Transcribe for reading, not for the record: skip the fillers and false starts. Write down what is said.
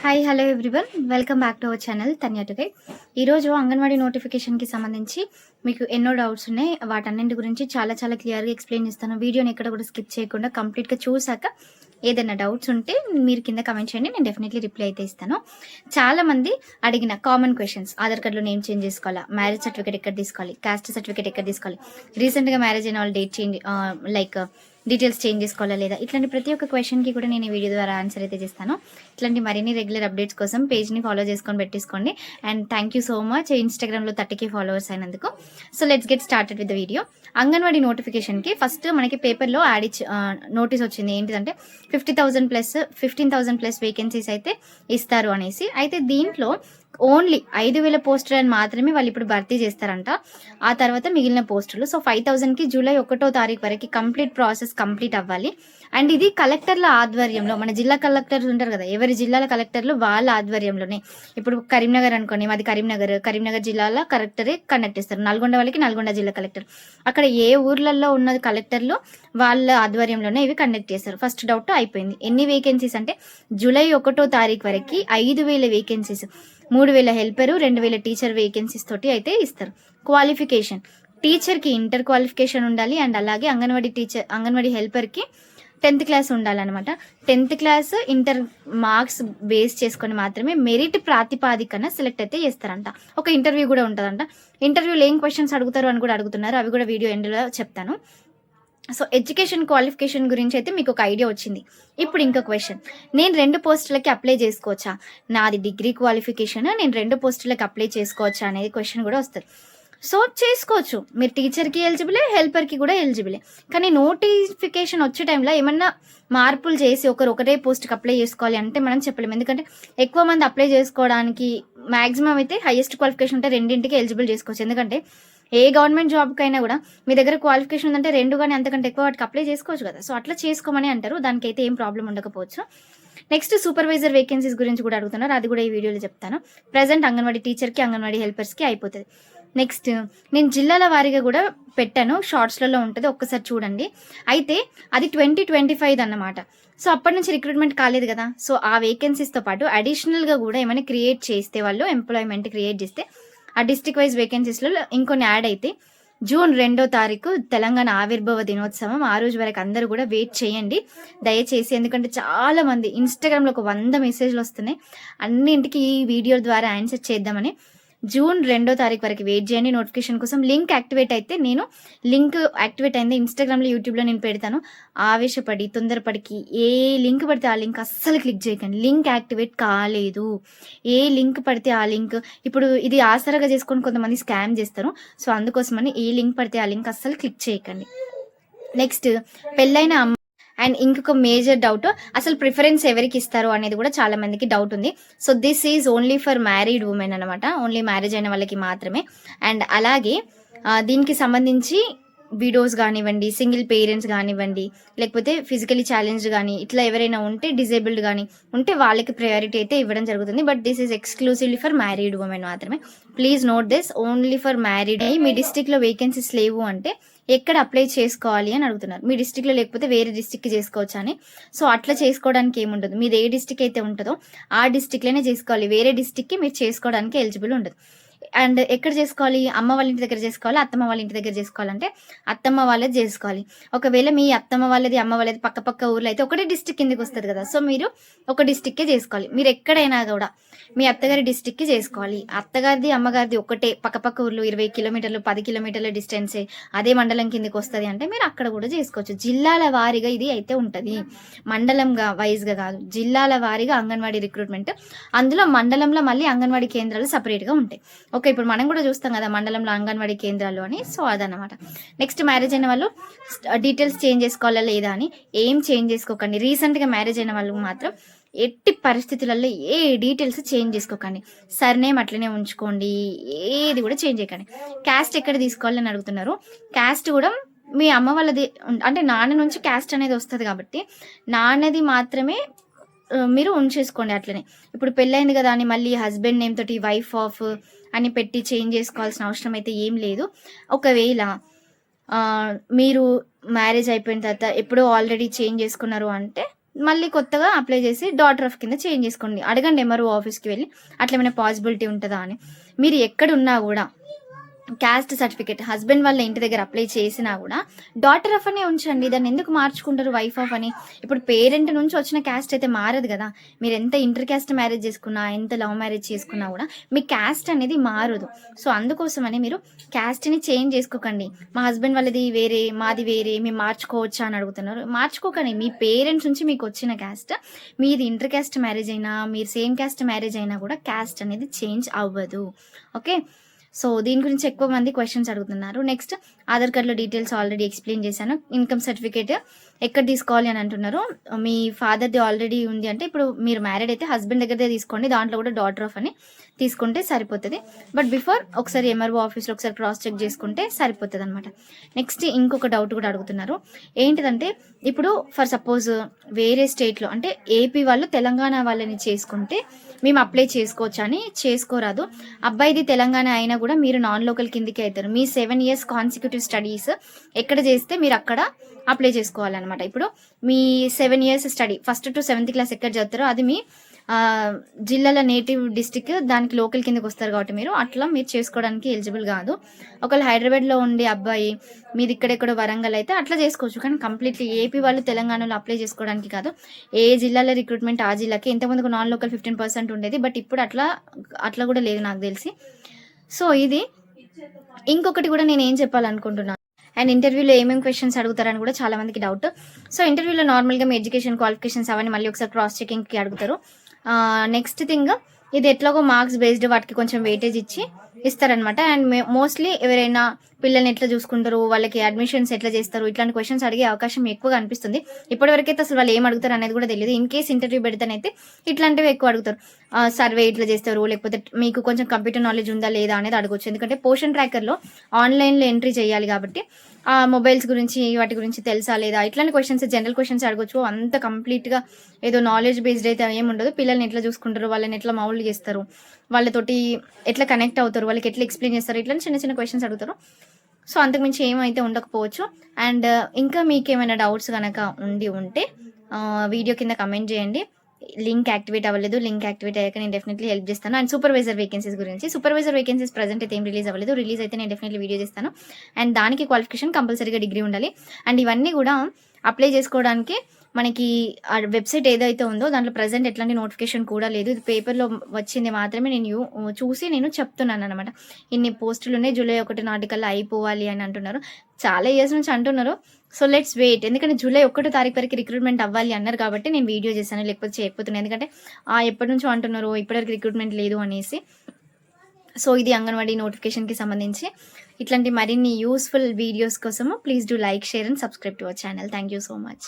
Hi hello everyone welcome back to our channel Tanya today. ఈరోజు అంగన్వాడీ నోటిఫికేషన్కి సంబంధించి మీకు ఎన్నో డౌట్స్ ఉన్నాయి. వాటన్నింటి గురించి చాలా క్లియర్గా ఎక్స్ప్లెయిన్ చేస్తాను. వీడియోని ఎక్కడ కూడా స్కిప్ చేయకుండా కంప్లీట్గా చూసాక ఏదైనా డౌట్స్ ఉంటే మీరు కింద కమెంట్ చేయండి, నేను డెఫినెట్లీ రిప్లై అయితే ఇస్తాను. చాలామంది అడిగిన కామన్ క్వశ్చన్స్: ఆధార్ కార్డులో నేమ్ చేంజ్ చేసుకోవాలా, మ్యారేజ్ సర్టిఫికేట్ ఎక్కడ తీసుకోవాలి, కాస్ట్ సర్టిఫికేట్ ఎక్కడ తీసుకోవాలి, రీసెంట్గా మ్యారేజ్ అయిన వాళ్ళు date change like details change చేసుకోవాలా లేదా, ఇట్లాంటి ప్రతి ఒక్క క్వశ్చన్కి కూడా నేను ఈ వీడియో ద్వారా ఆన్సర్ అయితే చేస్తాను. ఇట్లాంటి మరిన్ని రెగ్యులర్ అప్డేట్స్ కోసం పేజ్ని ఫాలో చేసుకొని పెట్టేసుకోండి. And thank you so much ఇన్స్టాగ్రామ్లో 30K ఫాలోవర్స్ అయినందుకు. So let's get started with the video. Anganwadi నోటిఫికేషన్కి ఫస్ట్ మనకి పేపర్లో నోటీస్ వచ్చింది. ఏంటిదంటే 15,000+ వేకెన్సీస్ అయితే ఇస్తారు అనేసి. అయితే దీంట్లో ఓన్లీ 5,000 పోస్టులను మాత్రమే వాళ్ళు ఇప్పుడు భర్తీ చేస్తారంట. ఆ తర్వాత మిగిలిన పోస్టులు. సో 5,000కి జూలై 1వ తారీఖు వరకు ప్రాసెస్ కంప్లీట్ అవ్వాలి. అండ్ ఇది కలెక్టర్ల ఆధ్వర్యంలో, మన జిల్లా కలెక్టర్స్ ఉంటారు కదా, ఎవరి జిల్లాల కలెక్టర్లు వాళ్ళ ఆధ్వర్యంలోనే. ఇప్పుడు కరీంనగర్ అనుకోండి, మాది కరీంనగర్ జిల్లాలో కలెక్టరే కండక్ట్ చేస్తారు. నల్గొండ వాళ్ళకి నల్గొండ జిల్లా కలెక్టర్. అక్కడ ఏ ఊర్లలో ఉన్న కలెక్టర్లు వాళ్ళ ఆధ్వర్యంలోనే ఇవి కండక్ట్ చేస్తారు. ఫస్ట్ డౌట్ అయిపోయింది. ఎన్ని వేకెన్సీస్ అంటే జూలై 1వ తారీఖు వరకు 5,000 వేకెన్సీస్, 3,000 హెల్పరు, 2,000 టీచర్ వేకెన్సీస్ తోటి అయితే ఇస్తారు. క్వాలిఫికేషన్: టీచర్కి ఇంటర్ క్వాలిఫికేషన్ ఉండాలి. అండ్ అలాగే అంగన్వాడీ హెల్పర్కి 10th క్లాస్ ఉండాలన్నమాట. 10th class inter marks base చేసుకొని మాత్రమే మెరిట్ ప్రాతిపాదికన సెలెక్ట్ అయితే చేస్తారంట. ఒక ఇంటర్వ్యూ కూడా ఉంటుందంట. ఇంటర్వ్యూలో ఏం క్వశ్చన్స్ అడుగుతారు అని కూడా అడుగుతున్నారు. అవి కూడా వీడియో ఎండ్లో చెప్తాను. సో ఎడ్యుకేషన్ క్వాలిఫికేషన్ గురించి అయితే మీకు ఒక ఐడియా వచ్చింది. ఇప్పుడు ఇంకో క్వశ్చన్: నేను 2 పోస్టులకి అప్లై చేసుకోవచ్చా? నాది డిగ్రీ క్వాలిఫికేషన్, నేను 2 పోస్టులకి అప్లై చేసుకోవచ్చా అనేది క్వశ్చన్ కూడా వస్తుంది. సో చేసుకోవచ్చు. మీరు టీచర్కి ఎలిజిబులే, హెల్పర్కి కూడా ఎలిజిబులే. కానీ నోటిఫికేషన్ వచ్చే టైంలో ఏమన్నా మార్పులు చేసి ఒకటే పోస్ట్కి అప్లై చేసుకోవాలి అంటే మనం చెప్పలేము. ఎందుకంటే ఎక్కువ మంది అప్లై చేసుకోవడానికి మ్యాక్సిమం అయితే హైయెస్ట్ క్వాలిఫికేషన్ ఉంటే 2ంటికి ఎలిజిబుల్ చేసుకోవచ్చు. ఎందుకంటే ఏ గవర్నమెంట్ జాబ్కైనా కూడా మీ దగ్గర క్వాలిఫికేషన్ ఉందంటే 2 కానీ అంతకంటే ఎక్కువ వాటికి అప్లై చేసుకోవచ్చు కదా. సో అట్లా చేసుకోమని అంటారు. దానికైతే ఏం ప్రాబ్లం ఉండకపోవచ్చు. నెక్స్ట్ సూపర్వైజర్ వేకెన్సీస్ గురించి కూడా అడుగుతున్నారు. అది కూడా ఈ వీడియోలో చెప్తాను. ప్రజెంట్ అంగన్వాడీ టీచర్కి, అంగన్వాడీ హెల్పర్స్కి అయిపోతుంది. నెక్స్ట్ నేను జిల్లాల వారీగా కూడా పెట్టాను, షార్ట్స్లలో ఉంటుంది, ఒక్కసారి చూడండి. అయితే అది 2025 అన్నమాట. సో అప్పటి నుంచి రిక్రూట్మెంట్ కాలేదు కదా. సో ఆ వేకెన్సీస్తో పాటు అడిషనల్గా కూడా ఏమైనా క్రియేట్ చేస్తే, వాళ్ళు ఎంప్లాయ్మెంట్ క్రియేట్ చేస్తే ఆ డిస్ట్రిక్ట్ వైజ్ వేకెన్సీస్లో ఇంకొన్ని యాడ్ అయితే జూన్ 2వ తారీఖు తెలంగాణ ఆవిర్భావ దినోత్సవం. ఆ రోజు వరకు అందరూ కూడా వెయిట్ చేయండి దయచేసి. ఎందుకంటే చాలా మంది ఇన్స్టాగ్రామ్లో ఒక 100 మెసేజ్లు వస్తున్నాయి. అన్నింటికి ఈ వీడియో ద్వారా ఆన్సర్ చేద్దామని జూన్ 2వ తారీఖు వరకు వెయిట్ చేయండి. నోటిఫికేషన్ కోసం లింక్ యాక్టివేట్ అయితే, నేను లింక్ యాక్టివేట్ అయింది ఇన్స్టాగ్రామ్లో, యూట్యూబ్లో నేను పెడతాను. ఆవేశపడి తొందరపడికి ఏ లింక్ పడితే ఆ లింక్ అస్సలు క్లిక్ చేయకండి. లింక్ యాక్టివేట్ కాలేదు. ఏ లింక్ పడితే ఆ లింక్, ఇప్పుడు ఇది ఆసరాగా చేసుకొని కొంతమంది స్కామ్ చేస్తారు. సో అందుకోసమని ఏ లింక్ పడితే ఆ లింక్ అస్సలు క్లిక్ చేయకండి. నెక్స్ట్ పెళ్ళైన అండ్ ఇంకొక మేజర్ డౌట్, అసలు ప్రిఫరెన్స్ ఎవరికి ఇస్తారు అనేది కూడా చాలా మందికి డౌట్ ఉంది. So this is only for married women అనమాట. ఓన్లీ మ్యారేజ్ అయిన వాళ్ళకి మాత్రమే. అండ్ అలాగే దీనికి సంబంధించి విడోస్ కానివ్వండి, సింగిల్ పేరెంట్స్ కానివ్వండి, లేకపోతే ఫిజికలీ ఛాలెంజ్డ్ కానీ ఇట్లా ఎవరైనా ఉంటే, డిజేబుల్డ్ కానీ ఉంటే వాళ్ళకి ప్రయారిటీ అయితే ఇవ్వడం జరుగుతుంది. But this is exclusively for married women మాత్రమే. Please note this, only for married. మీ డిస్ట్రిక్ట్లో వేకెన్సీస్ లేవు అంటే ఎక్కడ అప్లై చేసుకోవాలి అని అడుగుతున్నారు. మీ డిస్ట్రిక్ట్లో లేకపోతే వేరే డిస్ట్రిక్ట్కి చేసుకోవచ్చు అని. సో అట్లా చేసుకోవడానికి ఏముండదు. మీది ఏ డిస్ట్రిక్ట్ అయితే ఉంటుందో ఆ డిస్ట్రిక్ట్లోనే చేసుకోవాలి. వేరే డిస్ట్రిక్ట్కి మీరు చేసుకోవడానికి ఎలిజిబుల్ ఉండదు. అండ్ ఎక్కడ చేసుకోవాలి? అమ్మ వాళ్ళ ఇంటి దగ్గర చేసుకోవాలి, అత్తమ్మ వాళ్ళ ఇంటి దగ్గర చేసుకోవాలంటే అత్తమ్మ వాళ్ళది చేసుకోవాలి. ఒకవేళ మీ అత్తమ్మ వాళ్ళది, అమ్మ వాళ్ళది పక్క ఊర్లో అయితే ఒకటే డిస్ట్రిక్ట్ కిందకి వస్తుంది కదా. సో మీరు ఒక డిస్ట్రిక్కే చేసుకోవాలి. మీరు ఎక్కడైనా కూడా మీ అత్తగారి డిస్ట్రిక్ట్కి చేసుకోవాలి. అత్తగారిది అమ్మగారిది ఒకటే పక్క ఊర్లు, 20 కిలోమీటర్లు, 10 కిలోమీటర్ల డిస్టెన్సే, అదే మండలం కిందకి వస్తుంది అంటే మీరు అక్కడ కూడా చేసుకోవచ్చు. జిల్లాల వారీగా ఇది అయితే ఉంటుంది, మండలంగా వైజ్గా కాదు. జిల్లాల వారీగా అంగన్వాడీ రిక్రూట్మెంట్. అందులో మండలంలో మళ్ళీ అంగన్వాడీ కేంద్రాలు సపరేట్గా ఉంటాయి. ఓకే, ఇప్పుడు మనం కూడా చూస్తాం కదా మండలంలో అంగన్వాడీ కేంద్రాలు అని. సో అదనమాట. నెక్స్ట్ మ్యారేజ్ అయిన వాళ్ళు డీటెయిల్స్ చేంజ్ చేసుకోవాలా లేదా అని ఏం చేంజ్ చేసుకోకండి. రీసెంట్గా మ్యారేజ్ అయిన వాళ్ళు మాత్రం ఎట్టి పరిస్థితులలో ఏ డీటెయిల్స్ చేంజ్ చేసుకోకండి. సర్నేమ్ అట్లనే ఉంచుకోండి, ఏది కూడా చేంజ్ చేయకండి. క్యాస్ట్ ఎక్కడ తీసుకోవాలని అడుగుతున్నారు. క్యాస్ట్ కూడా మీ అమ్మ వాళ్ళది, అంటే నాన్న నుంచి క్యాస్ట్ అనేది వస్తుంది కాబట్టి నాన్నది మాత్రమే మీరు ఉంచేసుకోండి. అట్లనే ఇప్పుడు పెళ్ళైంది కదా అని మళ్ళీ హస్బెండ్ నేమ్ తోటి వైఫ్ ఆఫ్ అని పెట్టి చేంజ్ చేసుకోవాల్సిన అవసరం అయితే ఏం లేదు. ఒకవేళ మీరు మ్యారేజ్ అయిపోయిన తర్వాత ఎప్పుడో ఆల్రెడీ చేంజ్ చేసుకున్నారు అంటే మళ్ళీ కొత్తగా అప్లై చేసి డాటర్ ఆఫ్ కింద చేంజ్ చేసుకోండి. అడగండి ఎంఆర్ఓ ఆఫీస్‌కి వెళ్ళి అట్లా ఏమైనా పాసిబిలిటీ ఉంటదా అని. మీరు ఎక్కడున్నా గూడా క్యాస్ట్ సర్టిఫికేట్ హస్బెండ్ వాళ్ళ ఇంటి దగ్గర అప్లై చేసినా కూడా డాటర్ ఆఫ్ అనే ఉంచండి. దాన్ని ఎందుకు మార్చుకుంటారు వైఫ్ ఆఫ్ అని? ఇప్పుడు పేరెంట్ నుంచి వచ్చిన క్యాస్ట్ అయితే మారదు కదా. మీరు ఎంత ఇంటర్ క్యాస్ట్ మ్యారేజ్ చేసుకున్నా, ఎంత లవ్ మ్యారేజ్ చేసుకున్నా కూడా మీ క్యాస్ట్ అనేది మారదు. సో అందుకోసమని మీరు క్యాస్ట్ని చేంజ్ చేసుకోకండి. మా హస్బెండ్ వాళ్ళది వేరే, మాది వేరే, మేము మార్చుకోవచ్చా అని అడుగుతున్నారు. మార్చుకోకండి. మీ పేరెంట్స్ నుంచి మీకు వచ్చిన క్యాస్ట్, మీది ఇంటర్ క్యాస్ట్ మ్యారేజ్ అయినా, మీరు సేమ్ క్యాస్ట్ మ్యారేజ్ అయినా కూడా క్యాస్ట్ అనేది చేంజ్ అవ్వదు. ఓకే. సో దీని గురించి ఎక్కువ మంది క్వశ్చన్స్ అడుగుతున్నారు. నెక్స్ట్ ఆధార్ కార్డులో డీటెయిల్స్ ఆల్రెడీ ఎక్స్ప్లెయిన్ చేశాను. ఇన్కమ్ సర్టిఫికేట్ ఎక్కడ తీసుకోవాలి అని అంటున్నారు. మీ ఫాదర్ది ఆల్రెడీ ఉంది అంటే ఇప్పుడు మీరు మ్యారీడ్ అయితే హస్బెండ్ దగ్గరదే తీసుకోండి. దాంట్లో కూడా డాటర్ ఆఫ్ అని తీసుకుంటే సరిపోతుంది. బట్ బిఫోర్ ఒకసారి ఎంఆర్ఓ ఆఫీస్లో ఒకసారి క్రాస్ చెక్ చేసుకుంటే సరిపోతుంది అనమాట. నెక్స్ట్ ఇంకొక డౌట్ కూడా అడుగుతున్నారు. ఏంటిదంటే ఇప్పుడు ఫర్ సపోజ్ వేరే స్టేట్లో అంటే ఏపీ వాళ్ళు తెలంగాణ వాళ్ళని చేసుకుంటే మేము అప్లై చేసుకోవచ్చు అని, చేసుకోరాదు. అబ్బాయిది తెలంగాణ అయినా కూడా మీరు నాన్ లోకల్ కిందికి అవుతారు. మీ 7 years కాన్సిక్యూటివ్ స్టడీస్ ఎక్కడ చేస్తే మీరు అక్కడ అప్లై చేసుకోవాలన్నమాట. ఇప్పుడు మీ 7 years study 1st to 7th class ఎక్కడ చదువుతారో అది మీ జిల్లాల నేటివ్ డిస్టిక్ దానికి లోకల్ కిందకి వస్తారు కాబట్టి మీరు అట్లా మీరు చేసుకోవడానికి ఎలిజిబుల్ కాదు. ఒకవేళ హైదరాబాద్లో ఉండే అబ్బాయి మీది ఇక్కడెక్కడో వరంగల్ అయితే అట్లా చేసుకోవచ్చు. కానీ కంప్లీట్లీ ఏపీ వాళ్ళు తెలంగాణలో అప్లై చేసుకోవడానికి కాదు. ఏ జిల్లాలో రిక్రూట్మెంట్ ఆ జిల్లాకి. ఇంతకుముందుకు నాన్ లోకల్ 15% ఉండేది, బట్ ఇప్పుడు అట్లా కూడా లేదు నాకు తెలిసి. సో ఇది ఇంకొకటి కూడా నేను ఏం చెప్పాలనుకుంటున్నాను, అండ్ ఇంటర్వ్యూలో ఏమేమి క్వశ్చన్స్ అడుగుతారని కూడా చాలా మందికి డౌట్. సో ఇంటర్వ్యూలో నార్మల్గా మీ ఎడ్యుకేషన్ క్వాలిఫికేషన్స్ అవన్నీ మళ్ళీ ఒకసారి క్రాస్ చెకింగ్కి అడుగుతారు. నెక్స్ట్ థింగ్, ఇది ఎట్లాగో మార్క్స్ బేస్డ్ వాటికి కొంచెం వెయిటేజ్ ఇచ్చి ఇస్తారనమాట. అండ్ మోస్ట్లీ ఎవరైనా పిల్లల్ని ఎట్లా చూసుకుంటారు, వాళ్ళకి అడ్మిషన్స్ ఎట్లా చేస్తారు, ఇట్లాంటి క్వశ్చన్స్ అడిగే అవకాశం ఎక్కువగా అనిపిస్తుంది. ఇప్పటివరకైతే అసలు వాళ్ళు ఏం అడుగుతారు అనేది కూడా తెలియదు. ఇన్ కేస్ ఇంటర్వ్యూ పెడితేనైతే ఇట్లాంటివి ఎక్కువ అడుగుతారు. సర్వే ఇట్లా చేస్తారు, లేకపోతే మీకు కొంచెం కంప్యూటర్ నాలెడ్జ్ ఉందా లేదా అనేది అడగొచ్చు. ఎందుకంటే పోషన్ ట్రాకర్లో ఆన్లైన్లో ఎంట్రీ చేయాలి కాబట్టి ఆ మొబైల్స్ గురించి వాటి గురించి తెలుసా లేదా ఇట్లాంటి క్వశ్చన్స్, జనరల్ క్వశ్చన్స్ అడగొచ్చు. అంత కంప్లీట్గా ఏదో నాలెడ్జ్ బేస్డ్ అయితే ఏముండదు. పిల్లల్ని ఎట్లా చూసుకుంటారు, వాళ్ళని ఎట్లా మౌల్డ్ చేస్తారు, వాళ్ళతోటి ఎట్లా కనెక్ట్ అవుతారు, వాళ్ళకి ఎట్లా ఎక్స్ప్లెయిన్ చేస్తారు, ఇట్లా చిన్న చిన్న క్వశ్చన్స్ అడుగుతారు. సో అంతకుమించి ఏమైతే ఉండకపోవచ్చు. అండ్ ఇంకా మీకేమైనా డౌట్స్ కనుక ఉంటే వీడియో కింద కమెంట్ చేయండి. లింక్ యాక్టివేట్ అవ్వలేదు, లింక్ యాక్టివేట్ అయ్యాక నేను డెఫినెట్లీ హెల్ప్ చేస్తాను. అండ్ సూపర్వైజర్ వేకెన్సీస్ గురించి, సూపర్వైజర్ వేకెన్సీస్ ప్రజెంట్ అయితే ఏం రిలీజ్ అవ్వలేదు. రిలీజ్ అయితే నేను డెఫినెట్లీ వీడియో చేస్తాను. అండ్ దానికి క్వాలిఫికేషన్ కంపల్సరీగా డిగ్రీ ఉండాలి. అండ్ ఇవన్నీ కూడా అప్లై చేసుకోవడానికి మనకి ఆ వెబ్సైట్ ఏదైతే ఉందో దాంట్లో ప్రజెంట్ ఎట్లాంటి నోటిఫికేషన్ కూడా లేదు. ఇది పేపర్లో వచ్చింది మాత్రమే నేను చూసి చెప్తున్నాను అనమాట. ఇన్ని పోస్టులు ఉన్నాయి, జూలై 1 నాటికల్లా అయిపోవాలి అని అంటున్నారు. చాలా ఇయర్స్ నుంచి అంటున్నారు. So let's wait. ఎందుకంటే జూలై 1 తారీఖు వరకు రిక్రూట్మెంట్ అవ్వాలి అన్నారు కాబట్టి నేను వీడియో చేశాను, లేకపోతే చేయకపోతున్నాను. ఎందుకంటే ఎప్పటి నుంచో అంటున్నారు ఇప్పటివరకు రిక్రూట్మెంట్ లేదు అనేసి. సో ఇది అంగన్వాడీ నోటిఫికేషన్కి సంబంధించి. ఇట్లాంటి మరిన్ని యూస్ఫుల్ వీడియోస్ కోసము please do like, share and subscribe to our channel. Thank you so much.